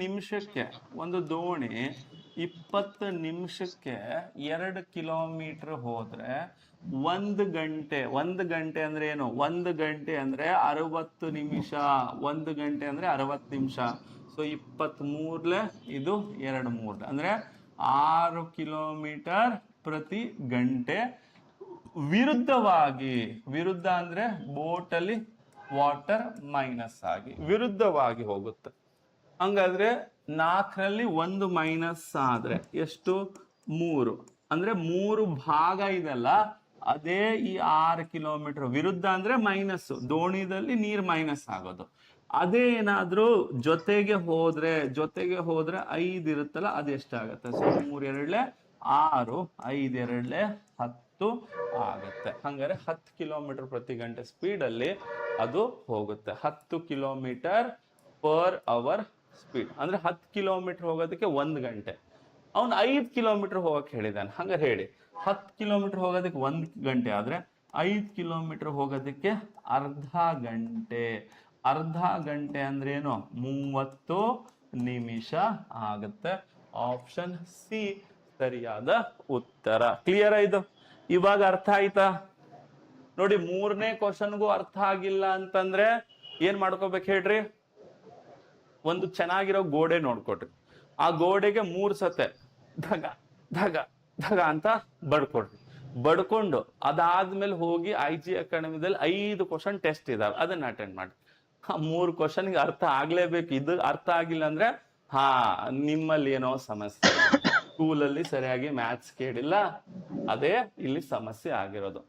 ನಿಮಿಷಕ್ಕೆ ಒಂದು ದೋಣಿ 20 ನಿಮಿಷಕ್ಕೆ 2 ಕಿಲೋಮೀಟರ್ ಹೋದ್ರೆ 1 ಗಂಟೆ ಅಂದ್ರೆ ಏನು? 1 ಗಂಟೆ ಅಂದ್ರೆ 60 ನಿಮಿಷ. 1 ಗಂಟೆ ಅಂದ್ರೆ 60 ನಿಮಿಷ. ಸೊ 23 ಇದು 2 ಅಂದ್ರೆ 6 ಕಿಲೋಮೀಟರ್ ಪ್ರತಿ ಗಂಟೆ. ವಿರುದ್ಧ ಅಂದ್ರೆ ಬೋಟಲ್ಲಿ ವಾಟರ್ ಮೈನಸ್ ಆಗಿ ವಿರುದ್ಧವಾಗಿ ಹೋಗುತ್ತೆ. ಹಂಗಾದ್ರೆ 4ರಲ್ಲಿ 1 ಮೈನಸ್ ಆದ್ರೆ ಎಷ್ಟು? 3 ಅಂದ್ರೆ 3 ಭಾಗ ಇದೆಲ್ಲ ಅದೇ ಈ 6 ಕಿಲೋಮೀಟರ್. ವಿರುದ್ಧ ಅಂದ್ರೆ ಮೈನಸ್, ದೋಣಿದಲ್ಲಿ ನೀರ್ ಮೈನಸ್ ಆಗೋದು. ಅದೇ ಏನಾದ್ರೂ ಜೊತೆಗೆ ಹೋದ್ರೆ 5 ಇರುತ್ತಲ್ಲ, ಅದು ಎಷ್ಟಾಗತ್ತೆ? ಸೊ 3 2 6, 5 2 10 ಆಗತ್ತೆ. ಹಂಗಾರೆ 10 ಕಿಲೋಮೀಟರ್ ಪ್ರತಿ ಗಂಟೆ ಸ್ಪೀಡ್ ಅಲ್ಲಿ ಅದು ಹೋಗುತ್ತೆ. 10 ಕಿಲೋಮೀಟರ್ ಪರ್ ಅವರ್ ಸ್ಪೀಡ್ ಅಂದ್ರೆ 10 ಕಿಲೋಮೀಟರ್ ಹೋಗೋದಕ್ಕೆ 1 ಗಂಟೆ. ಅವನು 5 ಕಿಲೋಮೀಟರ್ ಹೋಗಕ್ಕೆ ಹೇಳಿದಾನೆ. ಹಂಗಾರೆ ಹೇಳಿ, 10 ಕಿಲೋಮೀಟರ್ ಹೋಗೋದಕ್ಕೆ 1 ಗಂಟೆ ಆದ್ರೆ 5 ಕಿಲೋಮೀಟರ್ ಹೋಗೋದಕ್ಕೆ ಅರ್ಧ ಗಂಟೆ. ಅರ್ಧ ಗಂಟೆ ಅಂದ್ರೆ ಏನು? 30 ನಿಮಿಷ ಆಗುತ್ತೆ. ಆಪ್ಷನ್ ಸಿ ಸರಿಯಾದ ಉತ್ತರ. ಕ್ಲಿಯರ್ ಇದು? ಇವಾಗ ಅರ್ಥ ಆಯ್ತಾ? ನೋಡಿ, 3ನೇ ಕ್ವಶನ್ಗೂ ಅರ್ಥ ಆಗಿಲ್ಲ ಅಂತಂದ್ರೆ ಏನ್ ಮಾಡ್ಕೋಬೇಕು ಹೇಳ್ರಿ? ಒಂದು ಚೆನ್ನಾಗಿರೋ ಗೋಡೆ ನೋಡ್ಕೊಟ್ರಿ, ಆ ಗೋಡೆಗೆ 3 ಸತೆ ಧಗ ಧಗ ಧಗ ಅಂತ ಬಡ್ಕೊಂಡು ಅದಾದ್ಮೇಲೆ ಹೋಗಿ IG ಅಕಾಡೆಮಿದಲ್ಲಿ 5 ಕ್ವಶನ್ ಟೆಸ್ಟ್ ಇದಾವೆ, ಅದನ್ನ ಅಟೆಂಡ್ ಮಾಡಿ. 3 ಕ್ವಶನ್ಗೆ ಅರ್ಥ ಆಗ್ಲೇಬೇಕು. ಇದು ಅರ್ಥ ಆಗಿಲ್ಲ ಅಂದ್ರೆ ನಿಮ್ಮಲ್ಲಿ ಏನೋ ಸಮಸ್ಯೆ, ಸ್ಕೂಲಲ್ಲಿ ಸರಿಯಾಗಿ ಮ್ಯಾಥ್ಸ್ ಕೇಳಿಲ್ಲ, ಅದೇ ಇಲ್ಲಿ ಸಮಸ್ಯೆ ಆಗಿರೋದು.